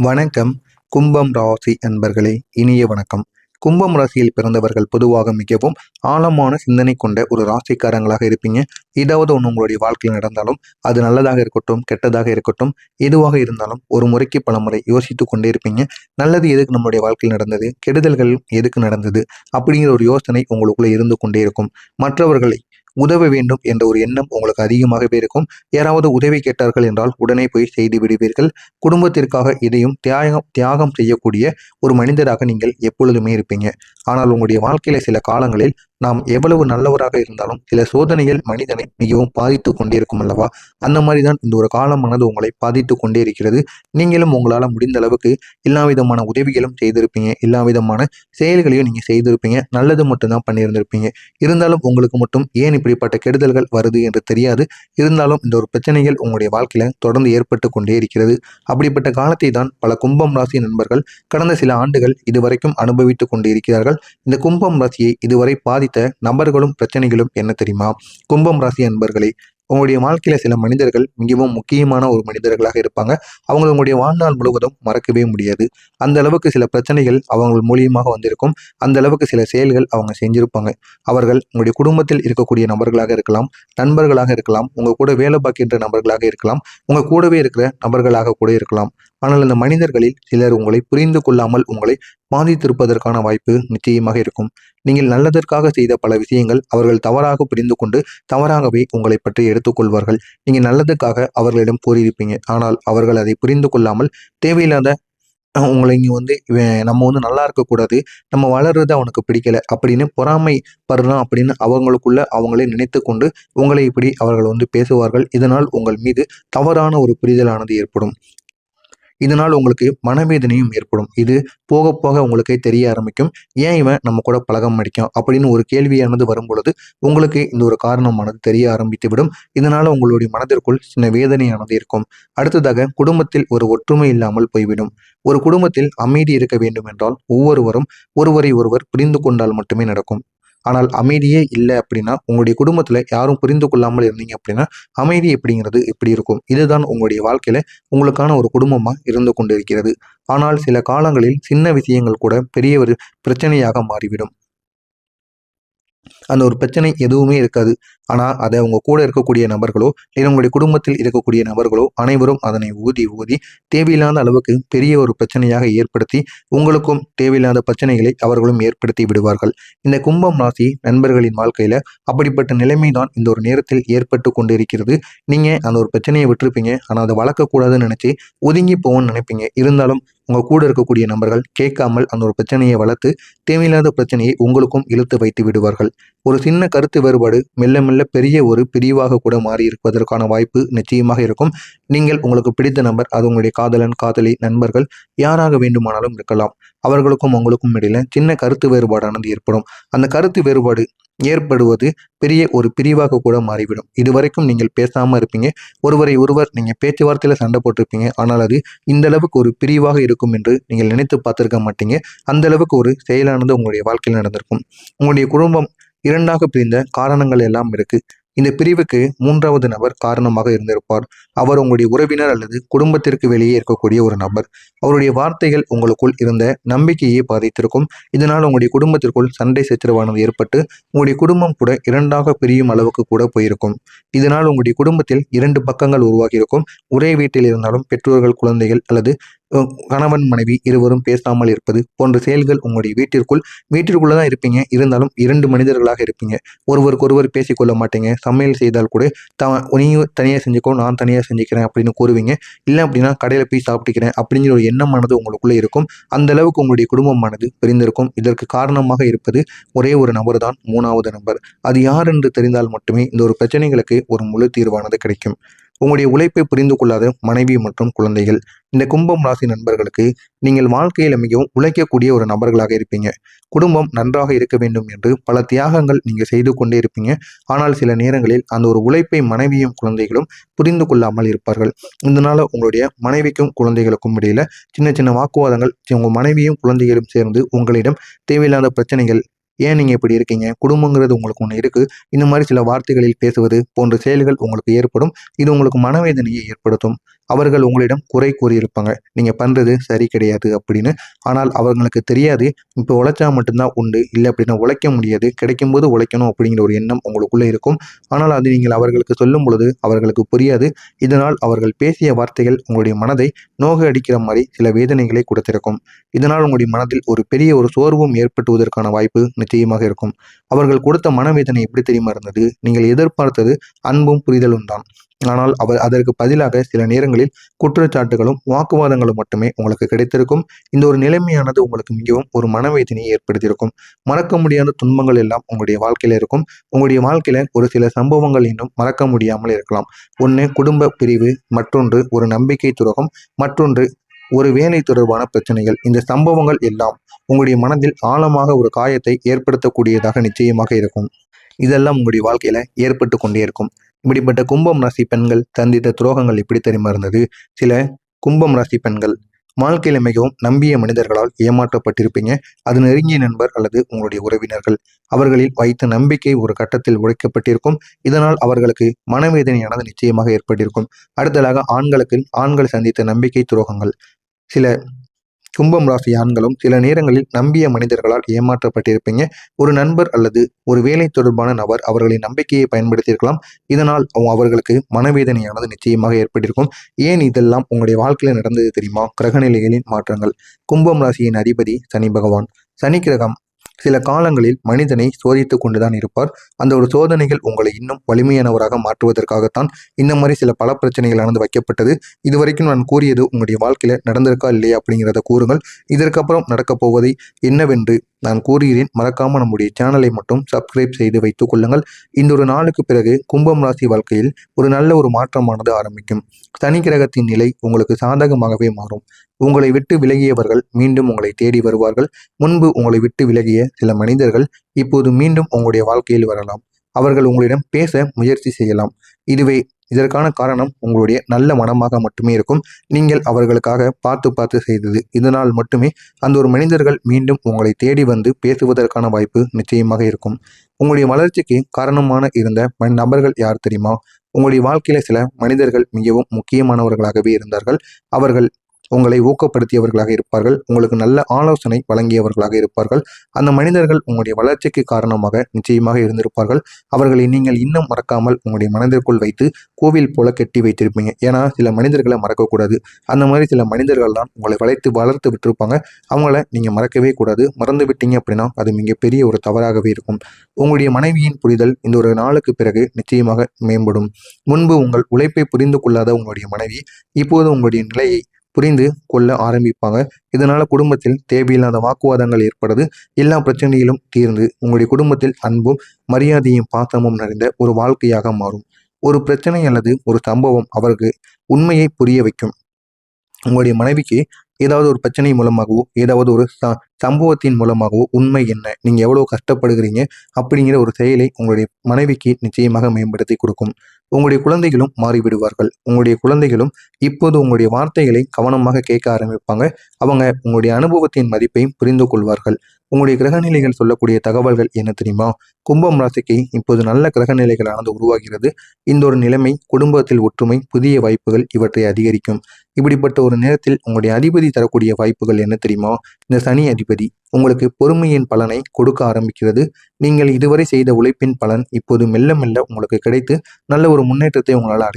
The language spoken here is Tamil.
வணக்கம். கும்பம் ராசி அன்பர்களே, இனிய வணக்கம். கும்பம் ராசியில் பிறந்தவர்கள் பொதுவாக மிகவும் ஆழமான சிந்தனை கொண்ட ஒரு ராசிக்காரங்களாக இருப்பீங்க. ஏதாவது ஒன்று உங்களுடைய வாழ்க்கையில் நடந்தாலும் அது நல்லதாக இருக்கட்டும், கெட்டதாக இருக்கட்டும், எதுவாக இருந்தாலும் ஒரு முறைக்கு பல முறை யோசித்து கொண்டே இருப்பீங்க. நல்லது எதுக்கு நம்மளுடைய வாழ்க்கையில் நடந்தது, கெடுதல்கள் எதுக்கு நடந்தது அப்படிங்கிற ஒரு யோசனை உங்களுக்குள்ள இருந்து கொண்டே இருக்கும். மற்றவர்களை உதவ வேண்டும் என்ற ஒரு எண்ணம் உங்களுக்கு அதிகமாகவே இருக்கும். யாராவது உதவி கேட்டார்கள் என்றால் உடனே போய் செய்து விடுவீர்கள். குடும்பத்திற்காக இதையும் தியாகம் தியாகம் செய்யக்கூடிய ஒரு மனிதராக நீங்கள் எப்பொழுதுமே இருப்பீங்க. ஆனால் உங்களுடைய வாழ்க்கையில சில காலங்களில் நாம் எவ்வளவு நல்லவராக இருந்தாலும் சில சோதனைகள் மனிதனை மிகவும் பாதித்து கொண்டே இருக்கும் அல்லவா? அந்த மாதிரி தான் இந்த ஒரு காலமானது உங்களை பாதித்து கொண்டே இருக்கிறது. நீங்களும் உங்களால் முடிந்த அளவுக்கு எல்லா விதமான உதவிகளும் செய்திருப்பீங்க, எல்லா விதமான செயல்களையும் நீங்கள் செய்திருப்பீங்க, நல்லது மட்டும்தான் பண்ணியிருந்திருப்பீங்க. இருந்தாலும் உங்களுக்கு மட்டும் ஏன் இப்படிப்பட்ட கெடுதல்கள் வருது என்று தெரியாது. இருந்தாலும் இந்த ஒரு பிரச்சனைகள் உங்களுடைய வாழ்க்கையில தொடர்ந்து ஏற்பட்டு கொண்டே இருக்கிறது. அப்படிப்பட்ட காலத்தை தான் பல கும்பம் ராசி நண்பர்கள் கடந்த சில ஆண்டுகள் இதுவரைக்கும் அனுபவித்துக் கொண்டு இருக்கிறார்கள். இந்த கும்பம் ராசியை இதுவரை பாதித்த நபர்களும் பிரச்சனைகளும் என்ன தெரியுமா? கும்பம் ராசி அன்பர்களே, உங்களுடைய வாழ்க்கையில சில மனிதர்கள் மிகவும் முக்கியமான ஒரு மனிதர்களாக இருப்பாங்க. அவங்க உங்களுடைய வாழ்நாள் முழுவதும் மறக்கவே முடியாது. அந்த அளவுக்கு சில பிரச்சனைகள் அவங்க மூலியமாக வந்திருக்கும். அந்த அளவுக்கு சில செயல்கள் அவங்க செஞ்சிருப்பாங்க. அவர்கள் உங்களுடைய குடும்பத்தில் இருக்கக்கூடிய நபர்களாக இருக்கலாம், நண்பர்களாக இருக்கலாம், உங்க கூட வேலை பார்க்கின்ற நபர்களாக இருக்கலாம், உங்க கூடவே இருக்கிற நபர்களாக கூட இருக்கலாம். ஆனால் அந்த மனிதர்களில் சிலர் உங்களை புரிந்து கொள்ளாமல் உங்களை பாதித்திருப்பதற்கான வாய்ப்பு நிச்சயமாக இருக்கும். நீங்கள் நல்லதற்காக செய்த பல விஷயங்கள் அவர்கள் தவறாக புரிந்து கொண்டு தவறாகவே உங்களை பற்றி எடுத்துக்கொள்வார்கள். நீங்கள் நல்லதுக்காக அவர்களிடம் கூறியிருப்பீங்க. ஆனால் அவர்கள் அதை புரிந்து கொள்ளாமல் தேவையில்லாத உங்களை இங்கே நம்ம நல்லா இருக்கக்கூடாது, நம்ம வளர்றது அவனுக்கு பிடிக்கல அப்படின்னு பொறாமை படுறான் அப்படின்னு அவங்களுக்குள்ள அவங்களே நினைத்து கொண்டு உங்களை இப்படி அவர்கள் பேசுவார்கள். இதனால் உங்கள் மீது தவறான ஒரு புரிதலானது ஏற்படும். இதனால் உங்களுக்கு மனவேதனையும் ஏற்படும். இது போக போக உங்களுக்கே தெரிய ஆரம்பிக்கும். ஏன் இவன் நம்ம கூட பழக மாட்டேங்கான் அப்படின்னு ஒரு கேள்வியானது வரும்பொழுது உங்களுக்கு இந்த ஒரு காரணமானது தெரிய ஆரம்பித்து விடும். இதனால உங்களுடைய மனதிற்குள் சின்ன வேதனையானது இருக்கும். அடுத்ததாக குடும்பத்தில் ஒரு ஒற்றுமை இல்லாமல் போய்விடும். ஒரு குடும்பத்தில் அமைதி இருக்க வேண்டும் என்றால் ஒவ்வொருவரும் ஒருவரை ஒருவர் புரிந்து கொண்டால் மட்டுமே நடக்கும். ஆனால் அமைதியே இல்லை அப்படின்னா, உங்களுடைய குடும்பத்துல யாரும் புரிந்து கொள்ளாமல் இருந்தீங்க அப்படின்னா அமைதி எப்படிங்கிறது எப்படி இருக்கும்? இதுதான் உங்களுடைய வாழ்க்கையில உங்களுக்கான ஒரு குடும்பமா இருந்து கொண்டிருக்கிறது. ஆனால் சில காலங்களில் சின்ன விஷயங்கள் கூட பெரிய ஒரு பிரச்சனையாக மாறிவிடும். அந்த ஒரு பிரச்சனை எதுவுமே இருக்காது. ஆனால் அதை உங்க கூட இருக்கக்கூடிய நபர்களோ இல்லை உங்களுடைய குடும்பத்தில் இருக்கக்கூடிய நபர்களோ அனைவரும் அதனை ஊதி ஊதி தேவையில்லாத அளவுக்கு பெரிய ஒரு பிரச்சனையாக ஏற்படுத்தி உங்களுக்கும் தேவையில்லாத பிரச்சனைகளை அவர்களும் ஏற்படுத்தி விடுவார்கள். இந்த கும்பம் ராசி நண்பர்களின் வாழ்க்கையில அப்படிப்பட்ட நிலைமை தான் இந்த ஒரு நேரத்தில் ஏற்பட்டு கொண்டு இருக்கிறது. நீங்க அந்த ஒரு பிரச்சனையை விட்டுருப்பீங்க. ஆனால் அதை வளர்க்கக்கூடாதுன்னு நினைச்சு ஒதுங்கி போவோம்னு நினைப்பீங்க. இருந்தாலும் உங்க கூட இருக்கக்கூடிய நபர்கள் கேட்காமல் அந்த ஒரு பிரச்சனையை வளர்த்து தேவையில்லாத பிரச்சனையை உங்களுக்கும் இழுத்து வைத்து விடுவார்கள். ஒரு சின்ன கருத்து வேறுபாடு மெல்ல மெல்ல பெரிய ஒரு பிரிவாக கூட மாறி இருப்பதற்கான வாய்ப்பு நிச்சயமாக இருக்கும். நீங்கள் உங்களுக்கு பிடித்த நபர், அது உங்களுடைய காதலன், காதலி, நண்பர்கள் யாராக வேண்டுமானாலும் இருக்கலாம். அவர்களுக்கும் உங்களுக்கும் இடையில சின்ன கருத்து வேறுபாடானது ஏற்படும். அந்த கருத்து வேறுபாடு ஏற்படுவது பெரிய ஒரு பிரிவாக கூட மாறிவிடும். இதுவரைக்கும் நீங்கள் பேசாம இருப்பீங்க. ஒருவரை ஒருவர் நீங்க பேச்சுவார்த்தையில சண்டை போட்டிருப்பீங்க. ஆனால் அது இந்த அளவுக்கு ஒரு பிரிவாக இருக்கும் என்று நீங்கள் நினைத்து பார்த்திருக்க மாட்டீங்க. அந்த அளவுக்கு ஒரு செயலானது உங்களுடைய வாழ்க்கையில் நடந்திருக்கும். உங்களுடைய குடும்பம் இரண்டாக பிரிந்த காரணங்கள் எல்லாம் இருக்கு. இந்த பிரிவுக்கு மூன்றாவது நபர் காரணமாக இருந்திருப்பார். அவர் உங்களுடைய உறவினர் அல்லது குடும்பத்திற்கு வெளியே இருக்கக்கூடிய ஒரு நபர். அவருடைய வார்த்தைகள் உங்களுக்குள் இருந்த நம்பிக்கையை பாதித்திருக்கும். இதனால் உங்களுடைய குடும்பத்திற்குள் சண்டை சச்சரவானது ஏற்பட்டு உங்களுடைய குடும்பம் கூட இரண்டாக பிரியும் அளவுக்கு கூட போயிருக்கும். இதனால் உங்களுடைய குடும்பத்தில் இரண்டு பக்கங்கள் உருவாகி இருக்கும். ஒரே வீட்டில் இருந்தாலும் பெற்றோர்கள், குழந்தைகள் அல்லது கணவன் மனைவி இருவரும் பேசாமல் இருப்பது போன்ற செயல்கள் உங்களுடைய வீட்டிற்குள்ளதான் இருப்பீங்க. இருந்தாலும் இரண்டு மனிதர்களாக இருப்பீங்க. ஒருவருக்கொருவர் பேசிக்கொள்ள மாட்டீங்க. சமையல் செய்தால் கூட நீயும் தனியாக செஞ்சுக்கோ, நான் தனியாக செஞ்சுக்கிறேன் அப்படின்னு கூறுவீங்க. இல்லை அப்படின்னா கடையில் போய் சாப்பிட்டுக்கிறேன் அப்படிங்கிற ஒரு எண்ணமானது உங்களுக்குள்ளே இருக்கும். அந்த அளவுக்கு உங்களுடைய குடும்பமானது பிரிந்திருக்கும். இதற்கு காரணமாக இருப்பது ஒரே ஒரு நபர் தான், மூணாவது நபர். அது யார் என்று தெரிந்தால் மட்டுமே இந்த ஒரு பிரச்சனைகளுக்கு ஒரு முழு தீர்வானது கிடைக்கும். உங்களுடைய உழைப்பை புரிந்து கொள்ளாத மனைவி மற்றும் குழந்தைகள். இந்த கும்பம் ராசி நண்பர்களுக்கு நீங்கள் வாழ்க்கையில் மிகவும் உழைக்கக்கூடிய ஒரு நபர்களாக இருப்பீங்க. குடும்பம் நன்றாக இருக்க வேண்டும் என்று பல தியாகங்கள் நீங்க செய்து கொண்டே இருப்பீங்க. ஆனால் சில நேரங்களில் அந்த ஒரு உழைப்பை மனைவியும் குழந்தைகளும் புரிந்து கொள்ளாமல் இருப்பார்கள். இதனால உங்களுடைய மனைவிக்கும் குழந்தைகளுக்கும் இடையில சின்ன சின்ன வாக்குவாதங்கள், உங்க மனைவியும் குழந்தைகளும் சேர்ந்து உங்களிடம் தேவையில்லாத பிரச்சனைகள், ஏன் நீங்க இப்படி இருக்கீங்க, குடும்பங்கிறது உங்களுக்கு ஒன்று இருக்கு, இந்த மாதிரி சில வார்த்தைகளில் பேசுவது போன்ற செயல்கள் உங்களுக்கு ஏற்படும். இது உங்களுக்கு மனவேதனையை ஏற்படுத்தும். அவர்கள் உங்களிடம் குறை கூறியிருப்பாங்க. நீங்க பண்றது சரி கிடையாது அப்படின்னு. ஆனால் அவர்களுக்கு தெரியாது, இப்போ உழைச்சா மட்டும்தான் உண்டு. இல்ல அப்படின்னா உழைக்க முடியாது. கிடைக்கும்போது உழைக்கணும் அப்படிங்கிற ஒரு எண்ணம் உங்களுக்குள்ள இருக்கும். ஆனால் அது நீங்கள் அவர்களுக்கு சொல்லும் பொழுது அவர்களுக்கு புரியாது. இதனால் அவர்கள் பேசிய வார்த்தைகள் உங்களுடைய மனதை நோக அடிக்கிற மாதிரி சில வேதனைகளை கொடுத்திருக்கும். இதனால் உங்களுடைய மனதில் ஒரு பெரிய ஒரு சோர்வும் ஏற்பட்டுவதற்கான வாய்ப்பு நிச்சயமாக இருக்கும். அவர்கள் கொடுத்த மனவேதனை எப்படி தெரியுமா இருந்தது? நீங்கள் எதிர்பார்த்தது அன்பும் புரிதலும் தான். ஆனால் அதற்கு பதிலாக சில நேரங்களில் குற்றச்சாட்டுகளும் வாக்குவாதங்களும் மட்டுமே உங்களுக்கு கிடைத்திருக்கும். இந்த ஒரு நிலைமையானது உங்களுக்கு மிகவும் ஒரு மனவேதனையை ஏற்படுத்தியிருக்கும். மறக்க முடியாத துன்பங்கள் எல்லாம் உங்களுடைய வாழ்க்கையில இருக்கும். உங்களுடைய வாழ்க்கையில ஒரு சில சம்பவங்கள் இன்னும் மறக்க முடியாமல் இருக்கலாம். ஒன்று குடும்ப பிரிவு, மற்றொன்று ஒரு நம்பிக்கை துரோகம், மற்றொன்று ஒரு வேலை தொடர்பான பிரச்சனைகள். இந்த சம்பவங்கள் எல்லாம் உங்களுடைய மனதில் ஆழமாக ஒரு காயத்தை ஏற்படுத்தக்கூடியதாக நிச்சயமாக இருக்கும். இதெல்லாம் உங்களுடைய வாழ்க்கையில ஏற்பட்டு கொண்டே இருக்கும். இப்படிப்பட்ட கும்பம் ராசி பெண்கள் சந்தித்த துரோகங்கள் எப்படி தெரியுமா இருந்தது? சில கும்பம் ராசி பெண்கள் வாழ்க்கையில மிகவும் நம்பிய மனிதர்களால் ஏமாற்றப்பட்டிருப்பீங்க. அது நெருங்கிய நண்பர் அல்லது உங்களுடைய உறவினர்கள். அவர்களில் வைத்த நம்பிக்கை ஒரு கட்டத்தில் உடைக்கப்பட்டிருக்கும். இதனால் அவர்களுக்கு மனவேதனையானது நிச்சயமாக ஏற்பட்டிருக்கும். அடுத்ததாக ஆண்கள் சந்தித்த நம்பிக்கை துரோகங்கள். சில கும்பம் ராசி ஆண்களும் சில நேரங்களில் நம்பிய மனிதர்களால் ஏமாற்றப்பட்டிருப்பீங்க. ஒரு நண்பர் அல்லது ஒரு வேலை தொடர்பான நபர் அவர்களின் நம்பிக்கையை பயன்படுத்தியிருக்கலாம். இதனால் அவர்களுக்கு மனவேதனையானது நிச்சயமாக ஏற்பட்டிருக்கும். ஏன் இதெல்லாம் உங்களுடைய வாழ்க்கையில் நடந்தது தெரியுமா? கிரகநிலைகளின் மாற்றங்கள். கும்பம் ராசியின் அதிபதி சனி பகவான். சனி கிரகம் சில காலங்களில் மனிதனை சோதித்து கொண்டுதான் இருப்பார். அந்த ஒரு சோதனைகள் உங்களை இன்னும் வலிமையானவராக மாற்றுவதற்காகத்தான் இந்த மாதிரி சில பல பிரச்சனைகளானது வைக்கப்பட்டது. இதுவரைக்கும் நான் கூறியது உங்களுடைய வாழ்க்கையில நடந்திருக்கா இல்லையா அப்படிங்கிறத கூறுங்கள். இதற்கப்புறம் நடக்கப் போவதை என்னவென்று நான் கூறுகிறேன். மறக்காம நம்முடைய சேனலை மட்டும் சப்ஸ்கிரைப் செய்து வைத்துக் கொள்ளுங்கள். இந்த ஒரு நாளுக்கு பிறகு கும்பம் ராசி வாழ்க்கையில் ஒரு நல்ல ஒரு மாற்றமானது ஆரம்பிக்கும். சனி கிரகத்தின் நிலை உங்களுக்கு சாதகமாகவே மாறும். உங்களை விட்டு விலகியவர்கள் மீண்டும் உங்களை தேடி வருவார்கள். முன்பு உங்களை விட்டு விலகிய சில மனிதர்கள் இப்போது மீண்டும் உங்களுடைய வாழ்க்கையில் வரலாம். அவர்கள் உங்களிடம் பேச முயற்சி செய்யலாம். இதற்கான காரணம் உங்களுடைய நல்ல மனமாக மட்டுமே இருக்கும். நீங்கள் அவர்களுக்காக பார்த்து செய்தது. இதனால் மட்டுமே அந்த ஒரு மனிதர்கள் மீண்டும் உங்களை தேடி வந்து பேசுவதற்கான வாய்ப்பு நிச்சயமாக இருக்கும். உங்களுடைய வளர்ச்சிக்கு காரணமான இருந்த நபர்கள் யார் தெரியுமா? உங்களுடைய வாழ்க்கையில சில மனிதர்கள் மிகவும் முக்கியமானவர்களாகவே இருந்தார்கள். அவர்கள் உங்களை ஊக்கப்படுத்தியவர்களாக இருப்பார்கள். உங்களுக்கு நல்ல ஆலோசனை வழங்கியவர்களாக இருப்பார்கள். அந்த மனிதர்கள் உங்களுடைய வளர்ச்சிக்கு காரணமாக நிச்சயமாக இருந்திருப்பார்கள். அவர்களை நீங்கள் இன்னும் மறக்காமல் உங்களுடைய மனதிற்குள் வைத்து கோவில் போல கட்டி வைத்திருப்பீங்க. ஏன்னா சில மனிதர்களை மறக்கக்கூடாது. அந்த மாதிரி சில மனிதர்கள் தான் உங்களை வளர்த்து விட்டுருப்பாங்க. அவங்கள நீங்கள் மறக்கவே கூடாது. மறந்து விட்டீங்க அப்படின்னா அது மிகப்பெரிய ஒரு தவறாகவே இருக்கும். உங்களுடைய மனைவியின் புரிதல் இந்த ஒரு நாளுக்கு பிறகு நிச்சயமாக மேம்படும். முன்பு உங்கள் உழைப்பை புரிந்து கொள்ளாத உங்களுடைய மனைவி இப்போது உங்களுடைய நிலையை புரிந்து கொள்ள ஆரம்பிப்பாங்க. இதனால குடும்பத்தில் தேவையில்லாத வாக்குவாதங்கள் ஏற்படுது. எல்லா பிரச்சனைகளும் தீர்ந்து உங்களுடைய குடும்பத்தில் அன்பும் மரியாதையும் பாசமும் நிறைந்த ஒரு வாழ்க்கையாக மாறும். ஒரு பிரச்சனை அல்லது ஒரு சம்பவம் அவருக்கு உண்மையை புரிய வைக்கும். உங்களுடைய மனைவிக்கு ஏதாவது ஒரு பிரச்சனை மூலமாகவோ ஏதாவது ஒரு சம்பவத்தின் மூலமாகவோ உண்மை என்ன, நீங்க எவ்வளவு கஷ்டப்படுகிறீங்க அப்படிங்கிற ஒரு செயலை உங்களுடைய மனைவிக்கு நிச்சயமாக மேம்படுத்தி கொடுக்கும். உங்களுடைய குழந்தைகளும் மாறிவிடுவார்கள். உங்களுடைய குழந்தைகளும் இப்போது உங்களுடைய வார்த்தைகளை கவனமாக கேட்க ஆரம்பிப்பாங்க. அவங்க உங்களுடைய அனுபவத்தின் மதிப்பை புரிந்து கொள்வார்கள். உங்களுடைய கிரகநிலைகள் சொல்லக்கூடிய தகவல்கள் என்ன தெரியுமா? கும்பம் ராசிக்கு இப்போது நல்ல கிரகநிலைகளானது உருவாகிறது. இந்த ஒரு நிலைமை குடும்பத்தில் ஒற்றுமை, புதிய வாய்ப்புகள் இவற்றை அதிகரிக்கும். இப்படிப்பட்ட ஒரு நேரத்தில் உங்களுடைய அதிபதி தரக்கூடிய வாய்ப்புகள் என்ன தெரியுமா? இந்த சனி அதிபதி உங்களுக்கு பொறுமையின் பலனை கொடுக்க ஆரம்பிக்கிறது. நீங்கள் இதுவரை செய்த உழைப்பின் பலன் இப்போது மெல்ல மெல்ல உங்களுக்கு கிடைத்து நல்ல ஒரு முன்னேற்றத்தை உங்களால்